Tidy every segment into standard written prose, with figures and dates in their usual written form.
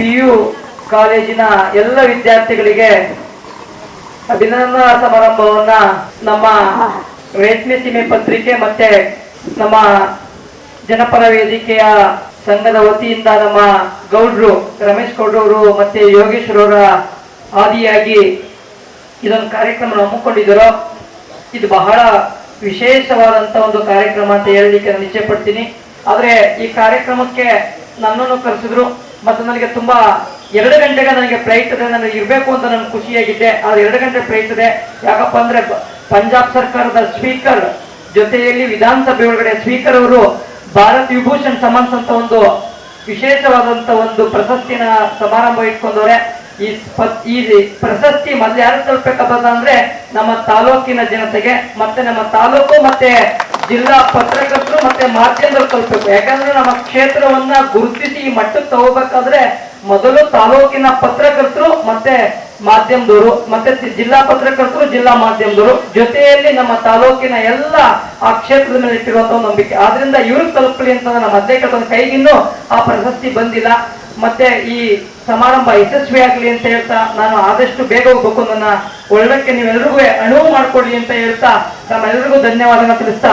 PU ಕಾಲೇಜಿನ ಎಲ್ಲ ವಿದ್ಯಾರ್ಥಿಗಳಿಗೆ ಅಭಿನಂದನಾ ಸಮಾರಂಭವನ್ನ ನಮ್ಮ ರೇಷ್ಮೆ ಸೀಮೆ ಪತ್ರಿಕೆ ಮತ್ತೆ ನಮ್ಮ ಜನಪರ ವೇದಿಕೆಯ ಸಂಘದ ವತಿಯಿಂದ ನಮ್ಮ ಗೌಡ್ರು ರಮೇಶ್ ಗೌಡ್ರವರು ಮತ್ತೆ ಯೋಗೇಶ್ವರವರ ಆದಿಯಾಗಿ ಇದೊಂದು ಕಾರ್ಯಕ್ರಮ ಹಮ್ಮಿಕೊಂಡಿದ್ದರು. ಇದು ಬಹಳ ವಿಶೇಷವಾದಂತ ಒಂದು ಕಾರ್ಯಕ್ರಮ ಅಂತ ಹೇಳಲಿಕ್ಕೆ ನಾನು ಇಚ್ಛೆ ಪಡ್ತೀನಿ. ಆದ್ರೆ ಈ ಕಾರ್ಯಕ್ರಮಕ್ಕೆ ನನ್ನನ್ನು ಕರೆಸಿದ್ರು ಮತ್ತು ನನಗೆ ತುಂಬಾ 2 ಗಂಟೆಗೆ ನನಗೆ ಫ್ಲೈಟ್ ಇದೆ, ನನಗೆ ಇರಬೇಕು ಅಂತ ನಾನು ಖುಷಿಯಾಗಿದ್ದೆ. ಆದ್ರೆ 2 ಗಂಟೆ ಫ್ಲೈಟ್ ಇದೆ. ಯಾಕಪ್ಪ ಅಂದ್ರೆ ಪಂಜಾಬ್ ಸರ್ಕಾರದ ಸ್ಪೀಕರ್ ಜೊತೆಯಲ್ಲಿ ವಿಧಾನಸಭೆ ಒಳಗಡೆ ಸ್ಪೀಕರ್ ಅವರು ಭಾರತ್ ವಿಭೂಷಣ್ ಸಮನ್ಸ್ ಅಂತ ಒಂದು ವಿಶೇಷವಾದಂತ ಒಂದು ಪ್ರಶಸ್ತಿನ ಸಮಾರಂಭ ಇಟ್ಕೊಂಡವ್ರೆ. ಈ ಪ್ರಶಸ್ತಿ ಮೊದಲು ಯಾರು ತಲುಪಬೇಕಪ್ಪ ಅಂದ್ರೆ ನಮ್ಮ ತಾಲೂಕಿನ ಜನತೆಗೆ ಮತ್ತೆ ನಮ್ಮ ತಾಲೂಕು ಮತ್ತೆ ಜಿಲ್ಲಾ ಪತ್ರಕರ್ತರು ಮತ್ತೆ ಮಾಧ್ಯಮದವರು ತಲುಪಬೇಕು. ಯಾಕಂದ್ರೆ ನಮ್ಮ ಕ್ಷೇತ್ರವನ್ನ ಗುರುತಿಸಿ ಈ ಮಟ್ಟಕ್ಕೆ ತಗೋಬೇಕಾದ್ರೆ ಮೊದಲು ತಾಲೂಕಿನ ಪತ್ರಕರ್ತರು ಮತ್ತೆ ಮಾಧ್ಯಮದವರು ಮತ್ತೆ ಜಿಲ್ಲಾ ಪತ್ರಕರ್ತರು ಜಿಲ್ಲಾ ಮಾಧ್ಯಮದವರು ಜೊತೆಯಲ್ಲಿ ನಮ್ಮ ತಾಲೂಕಿನ ಎಲ್ಲ ಆ ಕ್ಷೇತ್ರದ ಮೇಲೆ ಇಟ್ಟಿರುವಂತಹ ನಂಬಿಕೆ. ಆದ್ರಿಂದ ಇವ್ರಿಗೆ ತಲುಪಲಿ ಅಂತ ನಮ್ಮ ಅಧ್ಯಕ್ಷರ ಕೈಗಿನ್ನೂ ಆ ಪ್ರಶಸ್ತಿ ಬಂದಿಲ್ಲ. ಮತ್ತೆ ಈ ಸಮಾರಂಭ ಯಶಸ್ವಿ ಆಗಲಿ ಅಂತ ಹೇಳ್ತಾ ನಾನು ಆದಷ್ಟು ಬೇಗ ಹೋಗ್ಬೇಕು, ನನ್ನ ಒಳ್ಳೆಕ್ಕೆ ನೀವೆಲ್ಲರಿಗೂ ಅನುವು ಮಾಡಿಕೊಡ್ಲಿ ಅಂತ ಹೇಳ್ತಾ ನಮ್ಮೆಲ್ಲರಿಗೂ ಧನ್ಯವಾದನ ತಿಳಿಸ್ತಾ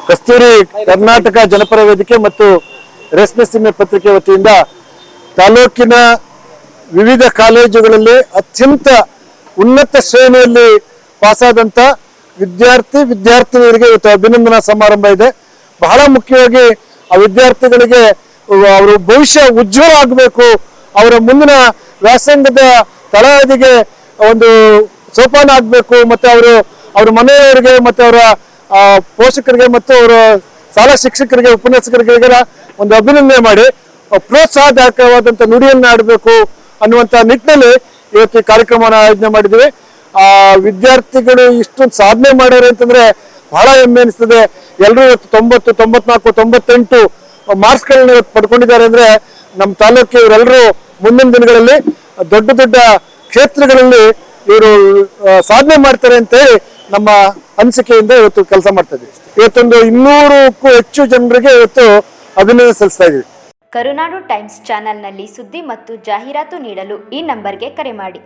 ಕಸ್ತೂರಿ ಕರ್ನಾಟಕ ಜನಪರ ವೇದಿಕೆ ಮತ್ತು ರೇಷ್ಮೆ ಸೀಮೆ ಪತ್ರಿಕೆ ವತಿಯಿಂದ ತಾಲೂಕಿನ ವಿವಿಧ ಕಾಲೇಜುಗಳಲ್ಲಿ ಅತ್ಯಂತ ಉನ್ನತ ಶ್ರೇಣಿಯಲ್ಲಿ ಪಾಸಾದಂತ ವಿದ್ಯಾರ್ಥಿನಿಯರಿಗೆ ಇವತ್ತು ಅಭಿನಂದನಾ ಸಮಾರಂಭ ಇದೆ. ಬಹಳ ಮುಖ್ಯವಾಗಿ ಆ ವಿದ್ಯಾರ್ಥಿಗಳಿಗೆ ಅವರ ಭವಿಷ್ಯ ಉಜ್ವಲ ಆಗಬೇಕು, ಅವರ ಮುಂದಿನ ವ್ಯಾಸಂಗದ ತಳಹದಿಗೆ ಒಂದು ಸೋಪಾನ ಆಗಬೇಕು, ಮತ್ತೆ ಅವ್ರ ಮನೆಯವರಿಗೆ ಮತ್ತೆ ಅವರ ಪೋಷಕರಿಗೆ ಮತ್ತು ಅವರ ಶಾಲಾ ಶಿಕ್ಷಕರಿಗೆ ಉಪನ್ಯಾಸಕರಿಗೆ ಒಂದು ಅಭಿನಂದನೆ ಮಾಡಿ ಪ್ರೋತ್ಸಾಹದಾಯಕವಾದಂಥ ನುಡಿಯನ್ನು ಆಡಬೇಕು ಅನ್ನುವಂಥ ನಿಟ್ಟಿನಲ್ಲಿ ಇವತ್ತು ಈ ಕಾರ್ಯಕ್ರಮವನ್ನು ಆಯೋಜನೆ ಮಾಡಿದ್ದೀವಿ. ಆ ವಿದ್ಯಾರ್ಥಿಗಳು ಇಷ್ಟೊಂದು ಸಾಧನೆ ಮಾಡ್ಯಾರೆ ಅಂತಂದ್ರೆ ಬಹಳ ಹೆಮ್ಮೆ ಅನಿಸ್ತದೆ. ಎಲ್ಲರೂ 90, 94, 98 ಮಾರ್ಕ್ಸ್ಗಳನ್ನ ಪಡ್ಕೊಂಡಿದ್ದಾರೆ ಅಂದ್ರೆ ನಮ್ಮ ತಾಲೂಕು ಇವರೆಲ್ಲರೂ ಮುಂದಿನ ದಿನಗಳಲ್ಲಿ ದೊಡ್ಡ ದೊಡ್ಡ ಕ್ಷೇತ್ರಗಳಲ್ಲಿ ಇವರು ಸಾಧನೆ ಮಾಡ್ತಾರೆ ಅಂತ ಹೇಳಿ ನಮ್ಮ ಅನಿಸಿಕೆಯಿಂದ ಇವತ್ತು ಕೆಲಸ ಮಾಡ್ತಾ ಇದ್ದೀವಿ. ಇವತ್ತೊಂದು 200ಕ್ಕೂ ಹೆಚ್ಚು ಜನರಿಗೆ ಇವತ್ತು ಅಭಿನಂದನೆ ಸಲ್ಲಿಸ್ತಾ ಇದ್ದೀವಿ. ಕರುನಾಡು ಟೈಮ್ಸ್ ಚಾನೆಲ್ನಲ್ಲಿ ಸುದ್ದಿ ಮತ್ತು ಜಾಹೀರಾತು ನೀಡಲು ಈ ನಂಬರ್ಗೆ ಕರೆ ಮಾಡಿ.